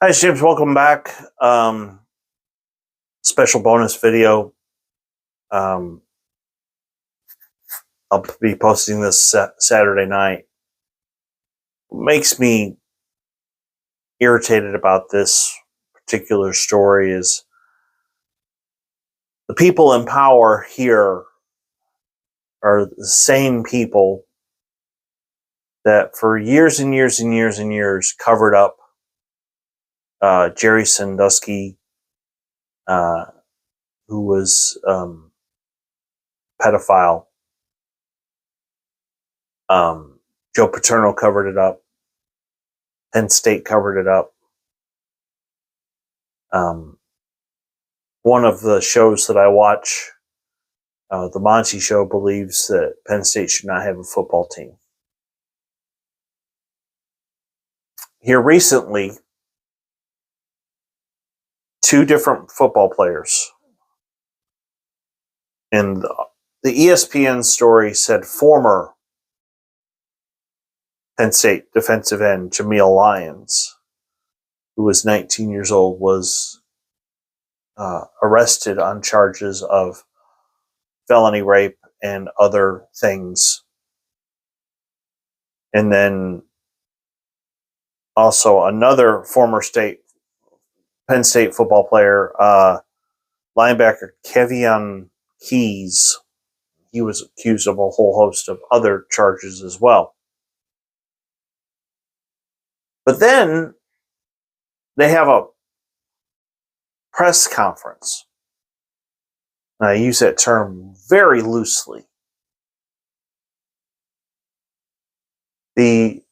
Hi, James. Welcome back. Special bonus video. I'll be posting this Saturday night. What makes me irritated about this particular story is the people in power here are the same people that for years and years and years and years covered up Jerry Sandusky, who was pedophile. Joe Paterno covered it up. Penn State covered it up. One of the shows that I watch, the Monty Show, believes that Penn State should not have a football team. Here recently, two different football players, and the ESPN story said former Penn State defensive end Jameel Lyons, who was 19 years old, was arrested on charges of felony rape and other things. And then also another former Penn State football player, linebacker Kevion Keys, he was accused of a whole host of other charges as well. But then they have a press conference. And I use that term very loosely. The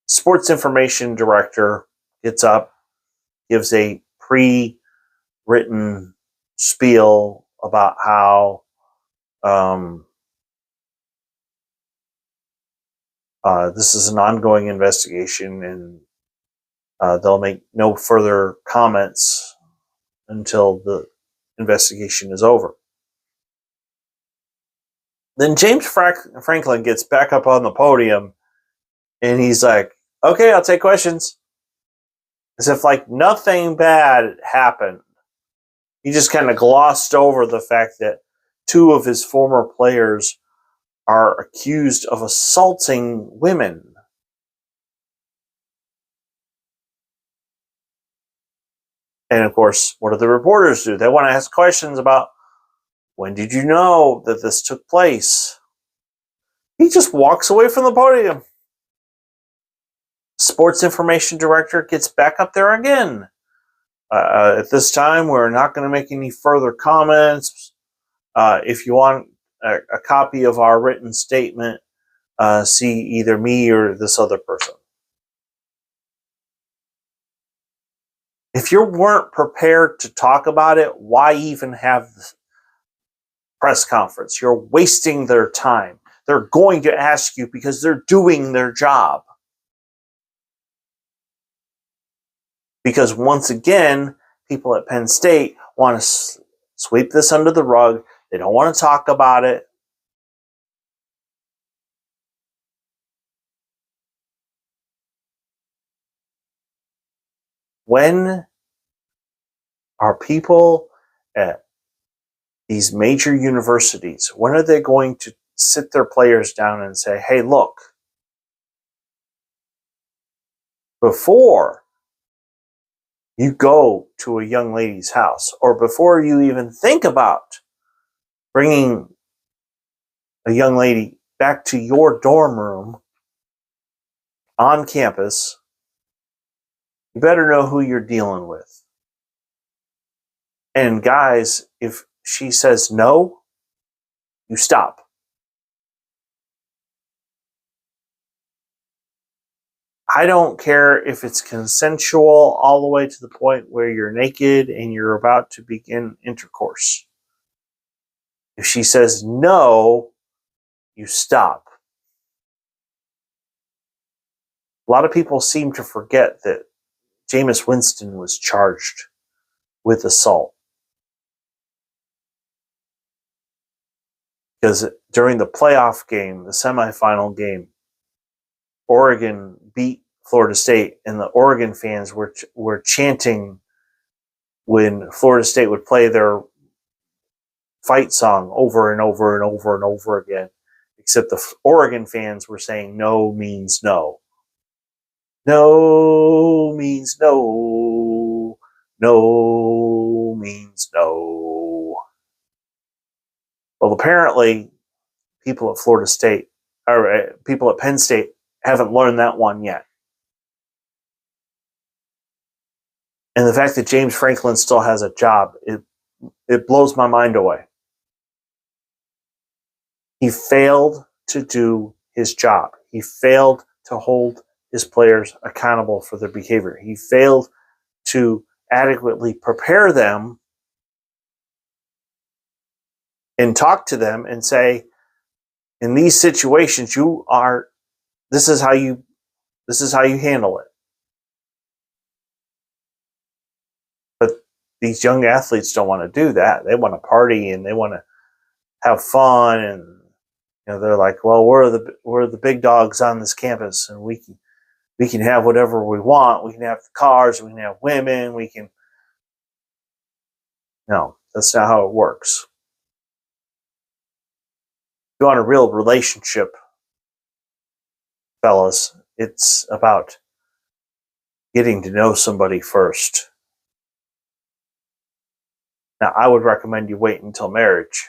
sports information director gets up, gives a pre-written spiel about how this is an ongoing investigation and they'll make no further comments until the investigation is over. Then James Franklin gets back up on the podium and he's like, okay, I'll take questions. As if like nothing bad happened. He just kind of glossed over the fact that two of his former players are accused of assaulting women. And of course, what do the reporters do? They want to ask questions about, when did you know that this took place? He just walks away from the podium. Sports information director gets back up there again. At this time, we're not going to make any further comments. If you want a copy of our written statement, see either me or this other person. If you weren't prepared to talk about it, why even have the press conference? You're wasting their time. They're going to ask you because they're doing their job. Because once again, people at Penn State want to sweep this under the rug. They don't want to talk about it. When are people at these major universities, when are they going to sit their players down and say, hey, look, before you go to a young lady's house, or before you even think about bringing a young lady back to your dorm room on campus, you better know who you're dealing with. And guys, if she says no, you stop. I don't care if it's consensual all the way to the point where you're naked and you're about to begin intercourse. If she says no, you stop. A lot of people seem to forget that Jameis Winston was charged with assault. Because during the playoff game, the semifinal game, Oregon beat Florida State, and the Oregon fans were chanting when Florida State would play their fight song over and over and over and over again, except the Oregon fans were saying no means no. No means no. No means no. Well, apparently, people at Florida State, or people at Penn State, haven't learned that one yet. And the fact that James Franklin still has a job, it blows my mind away. He failed to do his job. He failed to hold his players accountable for their behavior. He failed to adequately prepare them and talk to them and say, in these situations, this is how you handle it. But these young athletes don't want to do that. They want to party and they want to have fun, and they're like, well, we're the big dogs on this campus, and we can have whatever we want. We can have the cars, we can have women, we can. No, that's not how it works. If you want a real relationship, fellas, it's about getting to know somebody first. Now, I would recommend you wait until marriage.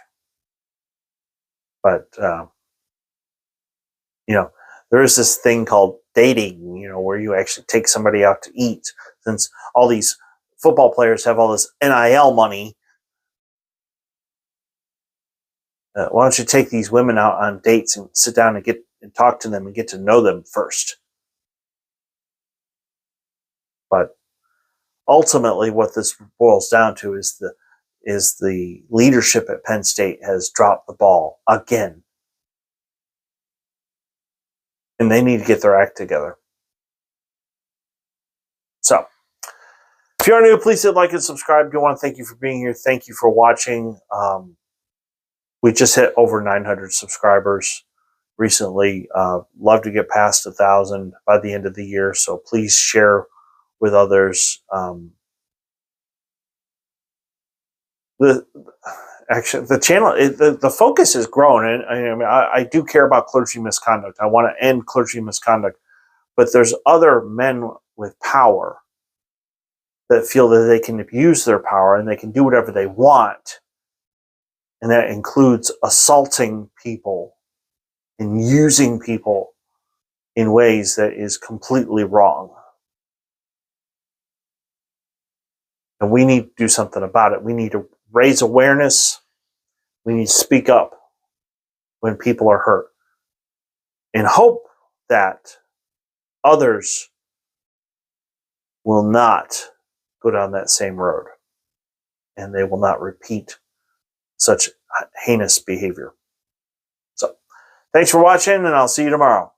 But, there is this thing called dating, where you actually take somebody out to eat. Since all these football players have all this NIL money, why don't you take these women out on dates and sit down and talk to them and get to know them first? But ultimately, what this boils down to is the leadership at Penn State has dropped the ball again. And they need to get their act together. So, if you're new, please hit like and subscribe. I want to thank you for being here. Thank you for watching. We just hit over 900 subscribers recently. Love to get past 1,000 by the end of the year. So please share with others. The channel, the focus is growing, and I do care about clergy misconduct. I want to end clergy misconduct, but there's other men with power that feel that they can abuse their power and they can do whatever they want, and that includes assaulting people and using people in ways that is completely wrong. And we need to do something about it. We need to raise awareness. We need to speak up when people are hurt and hope that others will not go down that same road and they will not repeat such heinous behavior. So, thanks for watching, and I'll see you tomorrow.